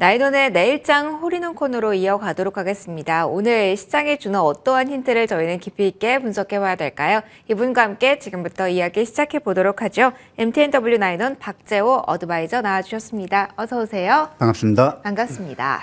나인원의 내일장 홀인원 코너로 이어가도록 하겠습니다. 오늘 시장에 주는 어떠한 힌트를 저희는 깊이 있게 분석해봐야 될까요? 이분과 함께 지금부터 이야기 시작해 보도록 하죠. MTNW 나인원 박재호 어드바이저 나와주셨습니다. 어서 오세요. 반갑습니다. 반갑습니다.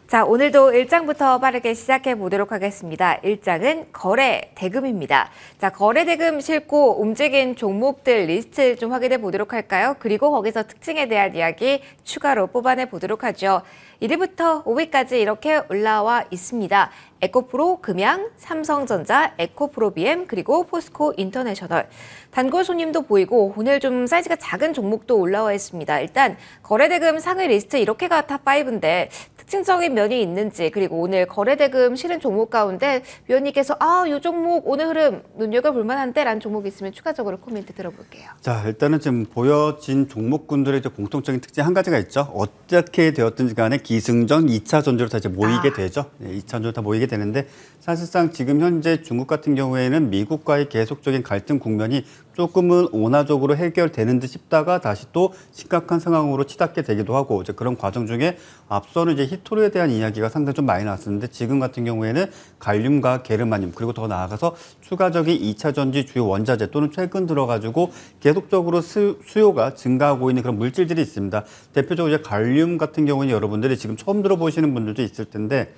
자, 오늘도 일장부터 빠르게 시작해 보도록 하겠습니다. 일장은 거래 대금입니다. 자, 거래 대금 싣고 움직인 종목들 리스트 좀 확인해 보도록 할까요? 그리고 거기서 특징에 대한 이야기 추가로 뽑아내 보도록 하죠. 1위부터 5위까지 이렇게 올라와 있습니다. 에코프로 금양, 삼성전자, 에코프로비엠, 그리고 포스코 인터내셔널. 단골 손님도 보이고 오늘 좀 사이즈가 작은 종목도 올라와 있습니다. 일단 거래대금 상위 리스트 이렇게가 탑5인데 특징적인 면이 있는지, 그리고 오늘 거래대금 실은 종목 가운데 위원님께서 이 종목 오늘 흐름 눈여겨볼 만한데 라는 종목이 있으면 추가적으로 코멘트 들어볼게요. 자, 일단은 지금 보여진 종목군들의 공통적인 특징 한 가지가 있죠. 어떻게 되었든지 간에 기승전 2차 전지로 다 이제 모이게 되죠. 2차 전지로 다 모이게 되는데, 사실상 지금 현재 중국 같은 경우에는 미국과의 계속적인 갈등 국면이 조금은 온화적으로 해결되는 듯 싶다가 다시 또 심각한 상황으로 치닫게 되기도 하고, 이제 그런 과정 중에 앞서는 이제 히토류에 대한 이야기가 상당히 좀 많이 나왔었는데, 지금 같은 경우에는 갈륨과 게르마늄, 그리고 더 나아가서 추가적인 2차 전지 주요 원자재 또는 최근 들어가지고 계속적으로 수요가 증가하고 있는 그런 물질들이 있습니다. 대표적으로 이제 갈륨 같은 경우는 여러분들이 지금 처음 들어보시는 분들도 있을 텐데,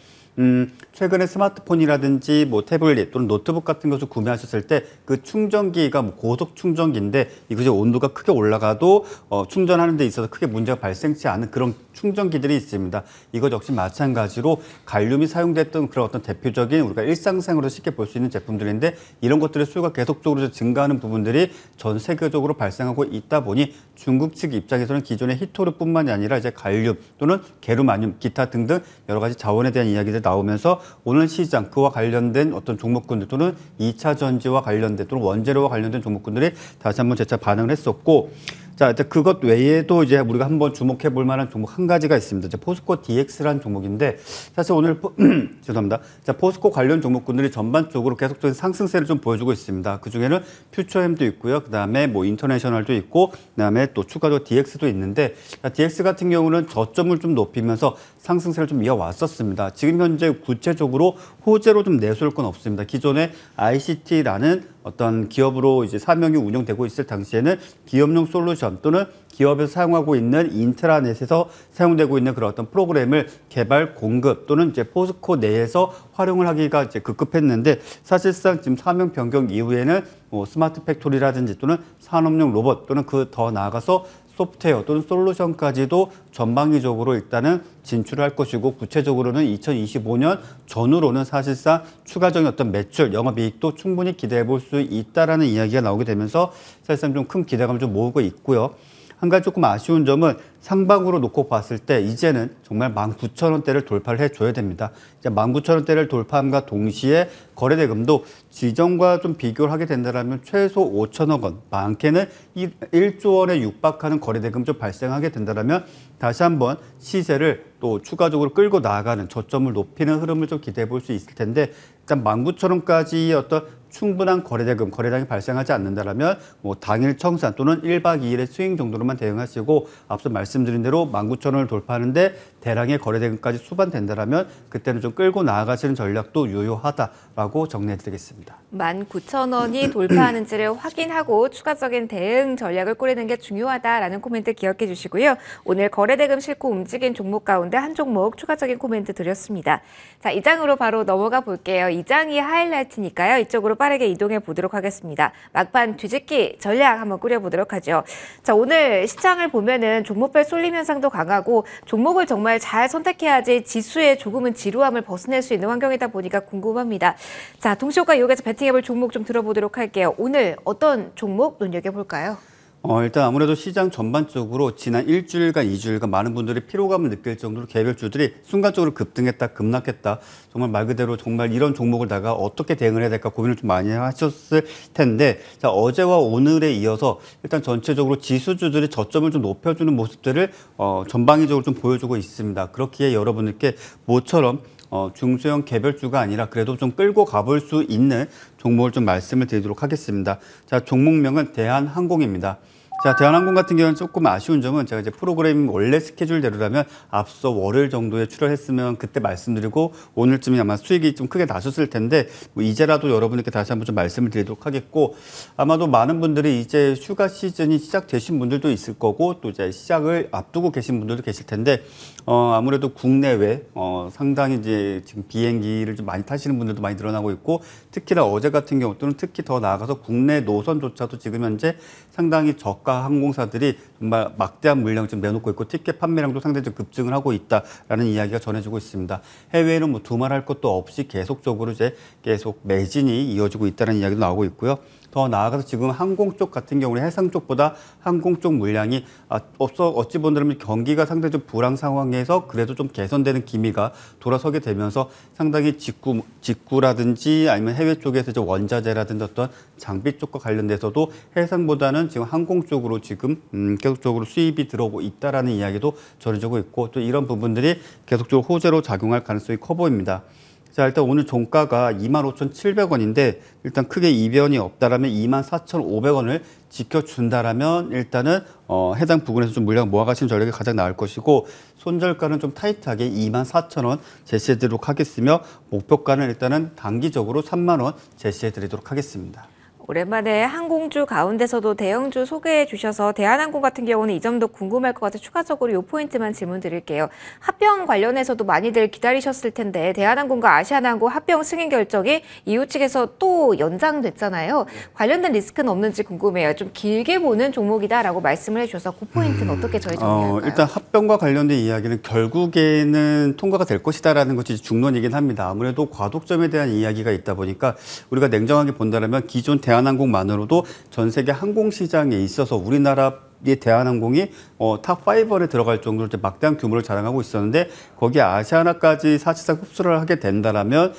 최근에 스마트폰이라든지 뭐 태블릿 또는 노트북 같은 것을 구매하셨을 때 그 충전기가 뭐 고속 충전기인데 이것이 온도가 크게 올라가도 충전하는 데 있어서 크게 문제가 발생치 않은 그런 충전기들이 있습니다. 이것 역시 마찬가지로 갈륨이 사용됐던 그런 어떤 대표적인 우리가 일상생활에서 쉽게 볼 수 있는 제품들인데, 이런 것들의 수요가 계속적으로 증가하는 부분들이 전 세계적으로 발생하고 있다 보니 중국 측 입장에서는 기존의 히토류뿐만이 아니라 이제 갈륨 또는 게르마늄, 기타 등등 여러 가지 자원에 대한 이야기들 나오면서 오늘 시장 그와 관련된 어떤 종목군들 또는 2차 전지와 관련된 또는 원재료와 관련된 종목군들이 다시 한번 재차 반응을 했었고, 자, 그것 외에도 이제 우리가 한번 주목해 볼 만한 종목 한 가지가 있습니다. 이제 포스코 DX라는 종목인데, 사실 오늘 죄송합니다. 자, 포스코 관련 종목군들이 전반적으로 계속적인 상승세를 좀 보여주고 있습니다. 그 중에는 퓨처엠도 있고요. 그다음에 뭐 인터내셔널도 있고, 그다음에 또 추가로 DX도 있는데, 자, DX 같은 경우는 저점을 좀 높이면서 상승세를 좀 이어왔었습니다. 지금 현재 구체적으로 호재로 좀 내세울 건 없습니다. 기존에 ICT라는 어떤 기업으로 이제 사명이 운영되고 있을 당시에는 기업용 솔루션 또는 기업에서 사용하고 있는 인트라넷에서 사용되고 있는 그런 어떤 프로그램을 개발, 공급 또는 이제 포스코 내에서 활용을 하기가 이제 급급했는데, 사실상 지금 사명 변경 이후에는 뭐 스마트 팩토리라든지 또는 산업용 로봇 또는 그 더 나아가서 소프트웨어 또는 솔루션까지도 전방위적으로 일단은 진출을 할 것이고, 구체적으로는 2025년 전후로는 사실상 추가적인 어떤 매출, 영업이익도 충분히 기대해 볼 수 있다라는 이야기가 나오게 되면서 사실상 좀 큰 기대감을 좀 모으고 있고요. 한 가지 조금 아쉬운 점은 상방으로 놓고 봤을 때 이제는 정말 19,000원대를 돌파를 해줘야 됩니다. 이제 19,000원대를 돌파함과 동시에 거래대금도 지정과 좀 비교를 하게 된다면 최소 5천억 원, 많게는 1조 원에 육박하는 거래대금 좀 발생하게 된다면 다시 한번 시세를 또 추가적으로 끌고 나아가는 저점을 높이는 흐름을 좀 기대해 볼 수 있을 텐데, 일단 19,000원까지의 어떤 충분한 거래대금, 거래량이 발생하지 않는다면 뭐 당일 청산 또는 1박 2일의 스윙 정도로만 대응하시고, 앞서 말씀드린 대로 19,000원을 돌파하는데 대량의 거래대금까지 수반된다면 그때는 좀 끌고 나아가시는 전략도 유효하다라고 정리해드리겠습니다. 19,000원이 돌파하는지를 확인하고 추가적인 대응 전략을 꾸리는 게 중요하다라는 코멘트 기억해 주시고요. 오늘 거래대금 싣고 움직인 종목 가운데 한 종목 추가적인 코멘트 드렸습니다. 자, 이 장으로 바로 넘어가 볼게요. 이 장이 하이라이트니까요. 이쪽으로 빠르게 이동해 보도록 하겠습니다. 막판 뒤집기 전략 한번 꾸려보도록 하죠. 자, 오늘 시장을 보면은 종목별 쏠림 현상도 강하고 종목을 정말 잘 선택해야지 지수의 조금은 지루함을 벗어낼 수 있는 환경이다 보니까 궁금합니다. 자, 동시효과 이용해서 베팅해볼 종목 좀 들어보도록 할게요. 오늘 어떤 종목 눈여겨볼까요? 일단 아무래도 시장 전반적으로 지난 일주일간, 2주일간 많은 분들이 피로감을 느낄 정도로 개별주들이 순간적으로 급등했다, 급락했다. 정말 말 그대로 정말 이런 종목을 다가 어떻게 대응을 해야 될까 고민을 좀 많이 하셨을 텐데, 자, 어제와 오늘에 이어서 일단 전체적으로 지수주들이 저점을 좀 높여주는 모습들을 전방위적으로 좀 보여주고 있습니다. 그렇기에 여러분들께 모처럼 중소형 개별주가 아니라 그래도 좀 끌고 가볼 수 있는 종목을 좀 말씀을 드리도록 하겠습니다. 자, 종목명은 대한항공입니다. 자, 대한항공 같은 경우는 조금 아쉬운 점은 제가 이제 프로그램 원래 스케줄대로라면 앞서 월요일 정도에 출연했으면 그때 말씀드리고 오늘쯤이 아마 수익이 좀 크게 나셨을 텐데 뭐 이제라도 여러분께 다시 한번 좀 말씀을 드리도록 하겠고 아마도 많은 분들이 이제 휴가 시즌이 시작되신 분들도 있을 거고 또 이제 시작을 앞두고 계신 분들도 계실 텐데 아무래도 국내외 상당히 이제 지금 비행기를 좀 많이 타시는 분들도 많이 늘어나고 있고 특히나 어제 같은 경우 또는 특히 더 나아가서 국내 노선조차도 지금 현재 상당히 저가 항공사들이 정말 막대한 물량을 좀 내놓고 있고 티켓 판매량도 상당히 좀 급증을 하고 있다라는 이야기가 전해지고 있습니다. 해외에는 뭐 두말할 것도 없이 계속적으로 이제 계속 매진이 이어지고 있다는 이야기도 나오고 있고요. 더 나아가서 지금 항공 쪽 같은 경우는 해상 쪽보다 항공 쪽 물량이 어찌 본다면 경기가 상당히 좀 불황 상황에서 그래도 좀 개선되는 기미가 돌아서게 되면서 상당히 직구라든지 아니면 해외 쪽에서 이제 원자재라든지 어떤 장비 쪽과 관련돼서도 해상보다는 지금 항공 쪽으로 지금 계속적으로 수입이 들어오고 있다라는 이야기도 전해지고 있고 또 이런 부분들이 계속적으로 호재로 작용할 가능성이 커 보입니다. 자, 일단 오늘 종가가 25,700원인데 일단 크게 이변이 없다라면 24,500원을 지켜준다라면 일단은 해당 부분에서 좀 물량 모아가시는 전략이 가장 나을 것이고 손절가는 좀 타이트하게 24,000원 제시해드리도록 하겠으며 목표가는 일단은 단기적으로 3만 원 제시해드리도록 하겠습니다. 오랜만에 항공주 가운데서도 대형주 소개해 주셔서 대한항공 같은 경우는 이 점도 궁금할 것 같아서 추가적으로 이 포인트만 질문 드릴게요. 합병 관련해서도 많이들 기다리셨을 텐데 대한항공과 아시아나항공 합병 승인 결정이 이후 측에서 또 연장됐잖아요. 관련된 리스크는 없는지 궁금해요. 좀 길게 보는 종목이다라고 말씀을 해주셔서 그 포인트는 어떻게 저희 정리할까요? 일단 합병과 관련된 이야기는 결국에는 통과가 될 것이다라는 것이 중론이긴 합니다. 아무래도 과독점에 대한 이야기가 있다 보니까 우리가 냉정하게 본다면 기존 대한항공만으로도 전 세계 항공시장에 있어서 우리나라의 대한항공이 탑5 안에 들어갈 정도로 이제 막대한 규모를 자랑하고 있었는데 거기에 아시아나까지 사실상 흡수를 하게 된다라면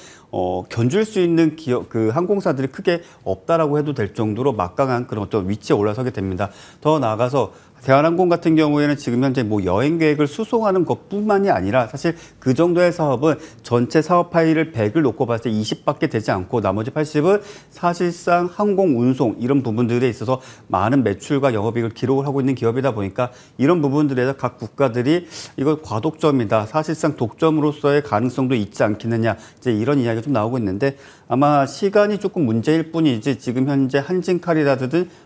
견줄 수 있는 그 항공사들이 크게 없다라고 해도 될 정도로 막강한 그런 어떤 위치에 올라서게 됩니다. 더 나아가서 대한항공 같은 경우에는 지금 현재 뭐 여행 계획을 수송하는 것뿐만이 아니라 사실 그 정도의 사업은 전체 사업 파일을 100을 놓고 봤을 때 20밖에 되지 않고 나머지 80은 사실상 항공 운송 이런 부분들에 있어서 많은 매출과 영업이익을 기록을 하고 있는 기업이다 보니까 이런 부분들에서 각 국가들이 이거 과독점이다. 사실상 독점으로서의 가능성도 있지 않겠느냐. 이제 이런 이야기가 좀 나오고 있는데 아마 시간이 조금 문제일 뿐이지 지금 현재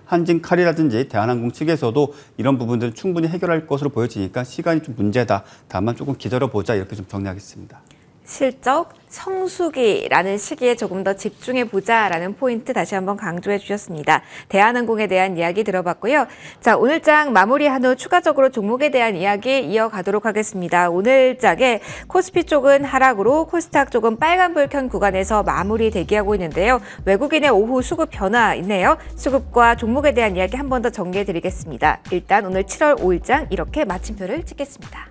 한진칼이라든지 대한항공 측에서도 이런 부분들은 충분히 해결할 것으로 보여지니까 시간이 좀 문제다. 다만 조금 기다려보자 이렇게 좀 정리하겠습니다. 실적 성수기라는 시기에 조금 더 집중해 보자라는 포인트 다시 한번 강조해 주셨습니다. 대한항공에 대한 이야기 들어봤고요. 자, 오늘 장 마무리한 후 추가적으로 종목에 대한 이야기 이어가도록 하겠습니다. 오늘 장에 코스피 쪽은 하락으로 코스닥 쪽은 빨간불 켠 구간에서 마무리 대기하고 있는데요. 외국인의 오후 수급 변화 있네요. 수급과 종목에 대한 이야기 한 번 더 정리해 드리겠습니다. 일단 오늘 7월 5일장 이렇게 마침표를 찍겠습니다.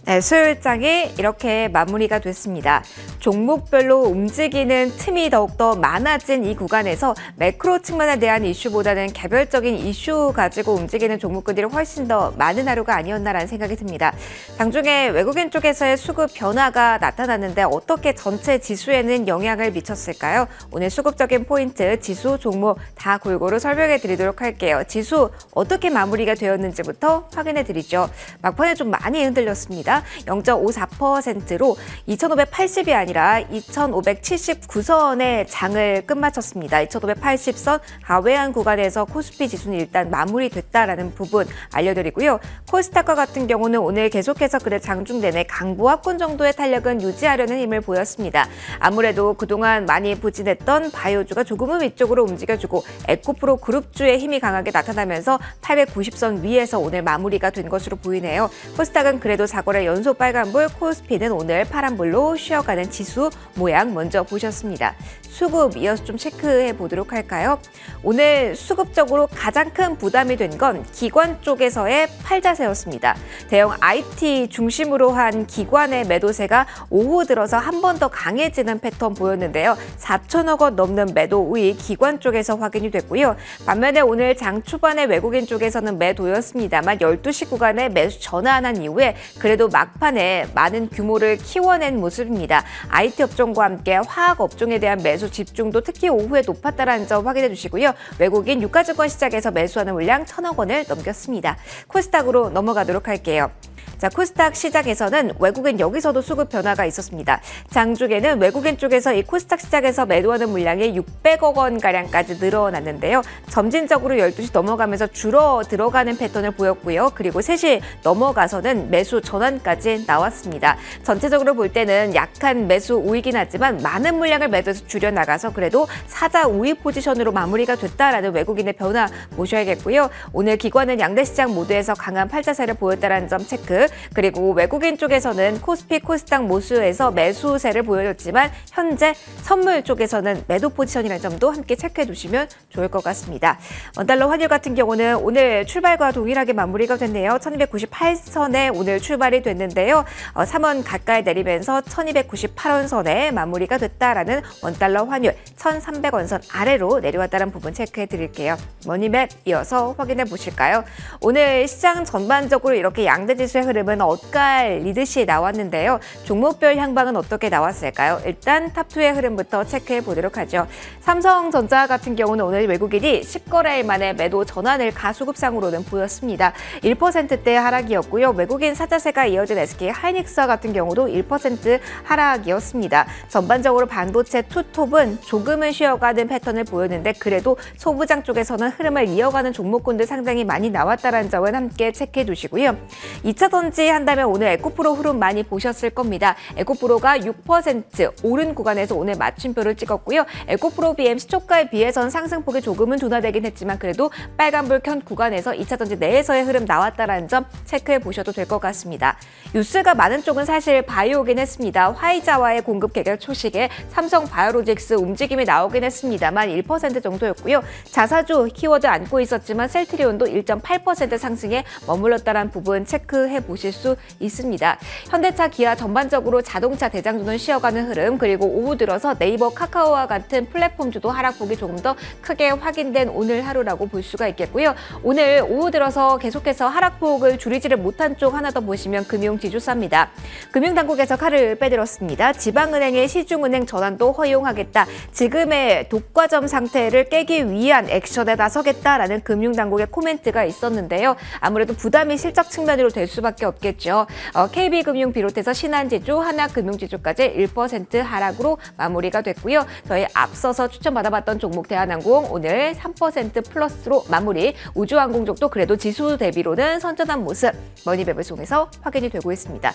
네, 수요일장이 이렇게 마무리가 됐습니다. 종목별로 움직이는 틈이 더욱더 많아진 이 구간에서 매크로 측면에 대한 이슈보다는 개별적인 이슈 가지고 움직이는 종목군들이 훨씬 더 많은 하루가 아니었나라는 생각이 듭니다. 장중에 외국인 쪽에서의 수급 변화가 나타났는데 어떻게 전체 지수에는 영향을 미쳤을까요? 오늘 수급적인 포인트, 지수, 종목 다 골고루 설명해 드리도록 할게요. 지수 어떻게 마무리가 되었는지부터 확인해 드리죠. 막판에 좀 많이 흔들렸습니다. 0.54%로 2,580이 아니라 2,579선의 장을 끝마쳤습니다. 2,580선 하회한 구간에서 코스피 지수는 일단 마무리됐다라는 부분 알려드리고요. 코스닥과 같은 경우는 오늘 계속해서 그래 장중 내내 강보합권 정도의 탄력은 유지하려는 힘을 보였습니다. 아무래도 그동안 많이 부진했던 바이오주가 조금은 위쪽으로 움직여주고 에코프로 그룹주의 힘이 강하게 나타나면서 890선 위에서 오늘 마무리가 된 것으로 보이네요. 코스닥은 그래도 4거래 연속 빨간불, 코스피는 오늘 파란불로 쉬어가는 지수 모양 먼저 보셨습니다. 수급 이어서 좀 체크해 보도록 할까요? 오늘 수급적으로 가장 큰 부담이 된 건 기관 쪽에서의 팔자세였습니다. 대형 IT 중심으로 한 기관의 매도세가 오후 들어서 한 번 더 강해지는 패턴 보였는데요. 4천억 원 넘는 매도 우위 기관 쪽에서 확인이 됐고요. 반면에 오늘 장 초반에 외국인 쪽에서는 매도였습니다만 12시 구간에 매수 전환한 이후에 그래도 막판에 많은 규모를 키워낸 모습입니다. IT 업종과 함께 화학 업종에 대한 매수 집중도 특히 오후에 높았다는 점 확인해 주시고요. 외국인 유가증권 시장에서 매수하는 물량 1,000억 원을 넘겼습니다. 코스닥으로 넘어가도록 할게요. 자, 코스닥 시장에서는 외국인 여기서도 수급 변화가 있었습니다. 장중에는 외국인 쪽에서 이 코스닥 시장에서 매도하는 물량이 600억 원가량까지 늘어났는데요. 점진적으로 12시 넘어가면서 줄어 들어가는 패턴을 보였고요. 그리고 3시 넘어가서는 매수 전환까지 나왔습니다. 전체적으로 볼 때는 약한 매수 우위긴 하지만 많은 물량을 매도해서 줄여나가서 그래도 사자 우위 포지션으로 마무리가 됐다라는 외국인의 변화 보셔야겠고요. 오늘 기관은 양대 시장 모두에서 강한 팔자세를 보였다는 점 체크. 그리고 외국인 쪽에서는 코스피, 코스닥 모수에서 매수세를 보여줬지만 현재 선물 쪽에서는 매도 포지션이라는 점도 함께 체크해 두시면 좋을 것 같습니다. 원달러 환율 같은 경우는 오늘 출발과 동일하게 마무리가 됐네요. 1298선에 오늘 출발이 됐는데요. 3원 가까이 내리면서 1298원 선에 마무리가 됐다라는 원달러 환율 1300원 선 아래로 내려왔다는 부분 체크해 드릴게요. 머니맵 이어서 확인해 보실까요? 오늘 시장 전반적으로 이렇게 양대 지수의 흐름은 엇갈 리듯이 나왔는데요. 종목별 향방은 어떻게 나왔을까요? 일단 탑2의 흐름부터 체크해 보도록 하죠. 삼성전자 같은 경우는 오늘 외국인이 10거래일 만에 매도 전환을 가수급상으로는 보였습니다. 1%대 하락이었고요. 외국인 사자세가 이어진 SK 하이닉스 같은 경우도 1% 하락이었습니다. 전반적으로 반도체 투톱은 조금은 쉬어가는 패턴을 보였는데 그래도 소부장 쪽에서는 흐름을 이어가는 종목군들 상당히 많이 나왔다는 점은 함께 체크해 두시고요. 2차 전지 한다면 오늘 에코프로 흐름 많이 보셨을 겁니다. 에코프로가 6% 오른 구간에서 오늘 마침표를 찍었고요. 에코프로 BM 시초가에 비해선 상승폭이 조금은 둔화되긴 했지만 그래도 빨간불 켠 구간에서 2차 전지 내에서의 흐름 나왔다는 점 체크해 보셔도 될 것 같습니다. 뉴스가 많은 쪽은 사실 바이오긴 했습니다. 화이자와의 공급 개결 소식에 삼성 바이오로직스 움직임이 나오긴 했습니다만 1% 정도였고요. 자사주 키워드 안고 있었지만 셀트리온도 1.8% 상승에 머물렀다는 부분 체크해 보실 수 있습니다. 현대차, 기아 전반적으로 자동차 대장주는 쉬어가는 흐름 그리고 오후 들어서 네이버, 카카오와 같은 플랫폼주도 하락폭이 조금 더 크게 확인된 오늘 하루라고 볼 수가 있겠고요. 오늘 오후 들어서 계속해서 하락폭을 줄이지를 못한 쪽 하나 더 보시면 금융지주사입니다. 금융당국에서 칼을 빼들었습니다. 지방은행의 시중은행 전환도 허용하겠다. 지금의 독과점 상태를 깨기 위한 액션에 나서겠다라는 금융당국의 코멘트가 있었는데요. 아무래도 부담이 실적 측면으로 될 수밖에 없겠죠. KB금융 비롯해서 신한지주, 하나금융지주까지 1% 하락으로 마무리가 됐고요. 저희 앞서서 추천받아봤던 종목 대한항공 오늘 3% 플러스로 마무리. 우주항공족도 그래도 지수 대비로는 선전한 모습 머니맵을 통해서 확인이 되고 있습니다.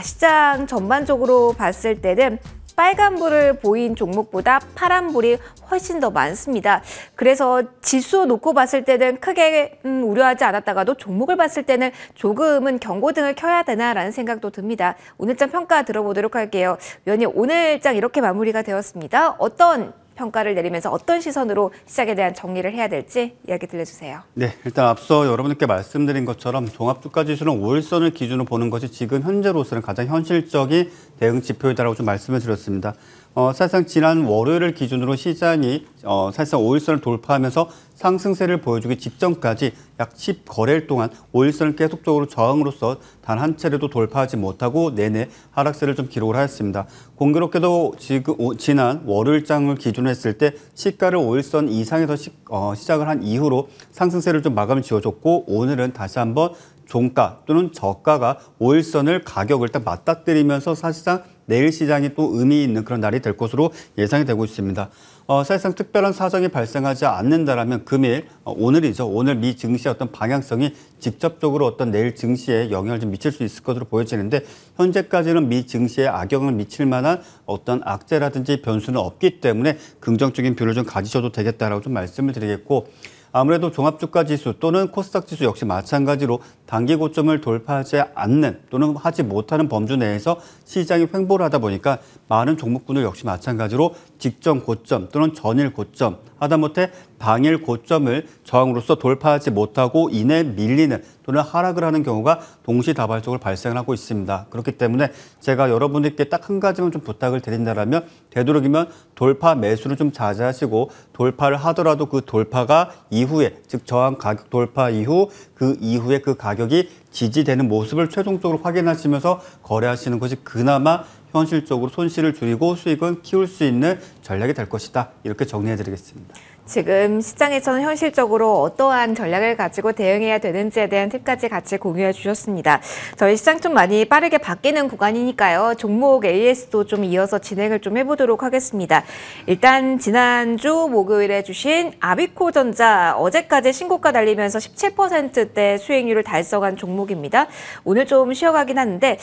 시장 전반적으로 봤을 때는 빨간불을 보인 종목보다 파란불이 훨씬 더 많습니다. 그래서 지수 놓고 봤을 때는 크게 우려하지 않았다가도 종목을 봤을 때는 조금은 경고등을 켜야 되나라는 생각도 듭니다. 오늘장 평가 들어보도록 할게요. 위원님, 오늘장 이렇게 마무리가 되었습니다. 어떤 평가를 내리면서 어떤 시선으로 시장에 대한 정리를 해야 될지 이야기 들려주세요. 네, 일단 앞서 여러분들께 말씀드린 것처럼 종합주가지수는 5일선을 기준으로 보는 것이 지금 현재로서는 가장 현실적인 대응 지표이다라고 좀 말씀을 드렸습니다. 사실상 지난 월요일을 기준으로 시장이 사실상 5일선을 돌파하면서 상승세를 보여주기 직전까지 약 10거래일 동안 5일선을 계속적으로 저항으로서 단 한 차례도 돌파하지 못하고 내내 하락세를 좀 기록을 하였습니다. 공교롭게도 지난 월요일장을 기준으로 했을 때 시가를 5일선 이상에서 시작을 한 이후로 상승세를 좀 마감을 지어줬고 오늘은 다시 한번 종가 또는 저가가 5일선을 가격을 딱 맞닥뜨리면서 사실상 내일 시장이 또 의미 있는 그런 날이 될 것으로 예상이 되고 있습니다. 사실상 특별한 사정이 발생하지 않는다라면 금일, 오늘이죠. 오늘 미 증시의 어떤 방향성이 직접적으로 어떤 내일 증시에 영향을 좀 미칠 수 있을 것으로 보여지는데 현재까지는 미 증시에 악영을 미칠 만한 어떤 악재라든지 변수는 없기 때문에 긍정적인 뷰를 좀 가지셔도 되겠다라고 좀 말씀을 드리겠고 아무래도 종합주가지수 또는 코스닥지수 역시 마찬가지로 단기 고점을 돌파하지 않는 또는 하지 못하는 범주 내에서 시장이 횡보를 하다 보니까 많은 종목군들 역시 마찬가지로 직전 고점 또는 전일 고점, 하다못해 당일 고점을 저항으로서 돌파하지 못하고 이내 밀리는 또는 하락을 하는 경우가 동시다발적으로 발생을 하고 있습니다. 그렇기 때문에 제가 여러분들께 딱 한 가지만 좀 부탁을 드린다면 되도록이면 돌파 매수를 좀 자제하시고 돌파를 하더라도 그 돌파가 이후에 즉 저항 가격 돌파 이후 그 이후에 그 가격이 지지되는 모습을 최종적으로 확인하시면서 거래하시는 것이 그나마 현실적으로 손실을 줄이고 수익은 키울 수 있는 전략이 될 것이다. 이렇게 정리해드리겠습니다. 지금 시장에서는 현실적으로 어떠한 전략을 가지고 대응해야 되는지에 대한 팁까지 같이 공유해 주셨습니다. 저희 시장 좀 많이 빠르게 바뀌는 구간이니까요. 종목 AS도 좀 이어서 진행을 좀 해보도록 하겠습니다. 일단 지난주 목요일에 주신 아비코전자 어제까지 신고가 달리면서 17%대 수익률을 달성한 종목입니다. 오늘 좀 쉬어가긴 하는데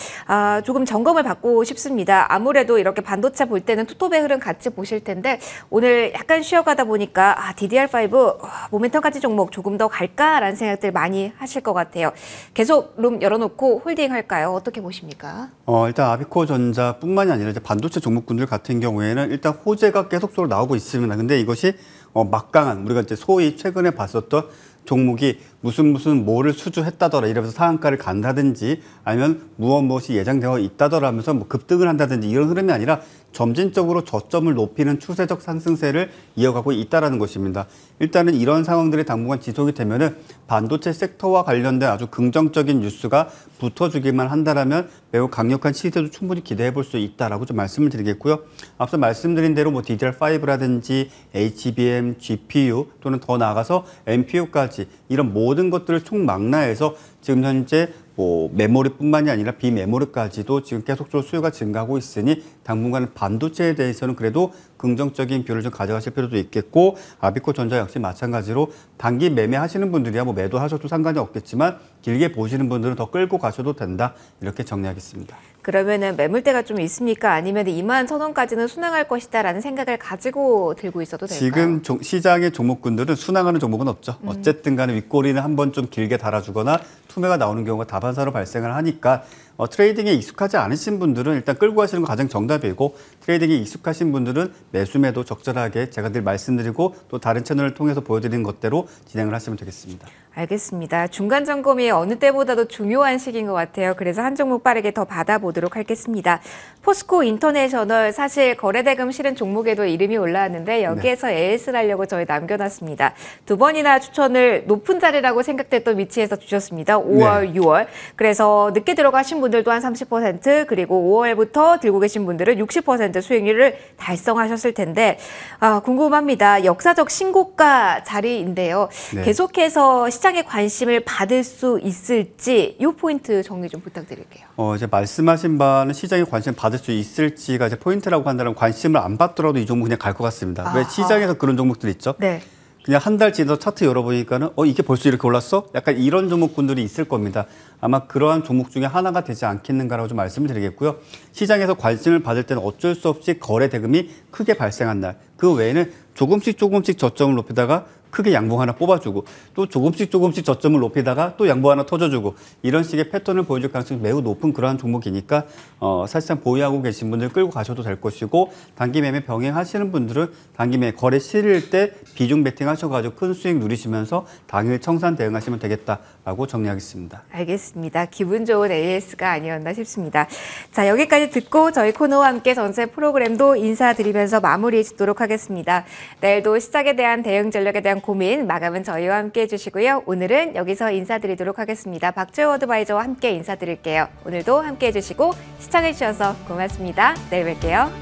조금 점검을 받고 싶습니다. 아무래도 이렇게 반도체 볼 때는 투톱의 흐름 같이 보실 텐데 오늘 약간 쉬어가다 보니까 DDR5 모멘텀까지 종목 조금 더 갈까라는 생각들 많이 하실 것 같아요. 계속 룸 열어놓고 홀딩 할까요? 어떻게 보십니까? 일단 아비코전자뿐만이 아니라 이제 반도체 종목군들 같은 경우에는 일단 호재가 계속적으로 나오고 있습니다. 근데 이것이 막강한 우리가 이제 소위 최근에 봤었던 종목이 무슨 뭐를 수주했다더라 이러면서 상한가를 간다든지 아니면 무엇이 예상되어 있다더라 하면서 뭐 급등을 한다든지 이런 흐름이 아니라 점진적으로 저점을 높이는 추세적 상승세를 이어가고 있다는 것입니다. 일단은 이런 상황들이 당분간 지속이 되면은 반도체 섹터와 관련된 아주 긍정적인 뉴스가 붙어주기만 한다라면 매우 강력한 시세도 충분히 기대해 볼 수 있다라고 좀 말씀을 드리겠고요. 앞서 말씀드린 대로 뭐 DDR5라든지 HBM, GPU 또는 더 나아가서 NPU까지 이런 모든 것들을 총망라해서 지금 현재 뭐 메모리뿐만이 아니라 비메모리까지도 지금 계속적으로 수요가 증가하고 있으니 당분간 반도체에 대해서는 그래도 긍정적인 뷰를 좀 가져가실 필요도 있겠고 아비코전자 역시 마찬가지로 단기 매매하시는 분들이야 뭐 매도하셔도 상관이 없겠지만 길게 보시는 분들은 더 끌고 가셔도 된다 이렇게 정리하겠습니다. 그러면은 매물대가 좀 있습니까? 아니면 21,000원까지는 순항할 것이다라는 생각을 가지고 들고 있어도 될까요? 지금 시장의 종목군들은 순항하는 종목은 없죠. 어쨌든 간에 윗꼬리는 한번 좀 길게 달아주거나 투매가 나오는 경우가 다반사로 발생을 하니까 트레이딩에 익숙하지 않으신 분들은 일단 끌고 가시는 거 가장 정답이고 트레이딩에 익숙하신 분들은 매수매도 적절하게 제가 늘 말씀드리고 또 다른 채널을 통해서 보여드리는 것대로 진행을 하시면 되겠습니다. 알겠습니다. 중간 점검이 어느 때보다도 중요한 시기인 것 같아요. 그래서 한 종목 빠르게 더 받아보도록 하겠습니다. 포스코 인터내셔널 사실 거래대금 실은 종목에도 이름이 올라왔는데 여기에서 AS를 하려고 저희 남겨놨습니다. 두 번이나 추천을 높은 자리라고 생각됐던 위치에서 주셨습니다. 5월, 6월. 그래서 늦게 들어가신 분들도 한 30% 그리고 5월부터 들고 계신 분들은 60% 수익률을 달성하셨을 텐데 궁금합니다. 역사적 신고가 자리인데요. 계속해서 시장의 관심을 받을 수 있을지 이 포인트 정리 좀 부탁드릴게요. 이제 말씀하신 바는 시장에 관심 받을 수 있을지가 이제 포인트라고 한다면 관심을 안 받더라도 이 종목 그냥 갈 것 같습니다. 왜 시장에서 그런 종목들 있죠? 네. 그냥 한 달 지나서 차트 열어보니까는 이게 벌써 이렇게 올랐어? 약간 이런 종목군들이 있을 겁니다. 아마 그러한 종목 중에 하나가 되지 않겠는가라고 좀 말씀을 드리겠고요. 시장에서 관심을 받을 때는 어쩔 수 없이 거래 대금이 크게 발생한 날. 그 외에는 조금씩 저점을 높이다가 크게 양봉 하나 뽑아주고 또 조금씩 저점을 높이다가 또 양봉 하나 터져주고 이런 식의 패턴을 보여줄 가능성이 매우 높은 그러한 종목이니까 사실상 보유하고 계신 분들 끌고 가셔도 될 것이고 단기 매매 병행하시는 분들은 단기 매매 거래 실일 때 비중 베팅 하셔가지고 큰 수익 누리시면서 당일 청산 대응하시면 되겠다라고 정리하겠습니다. 알겠습니다. 기분 좋은 AS가 아니었나 싶습니다. 자, 여기까지 듣고 저희 코너와 함께 전체 프로그램도 인사드리면서 마무리 짓도록 하겠습니다. 내일도 시장에 대한 대응 전략에 대한 고민 마감은 저희와 함께 해주시고요. 오늘은 여기서 인사드리도록 하겠습니다. 박주호 어드바이저와 함께 인사드릴게요. 오늘도 함께 해주시고 시청해주셔서 고맙습니다. 내일 뵐게요.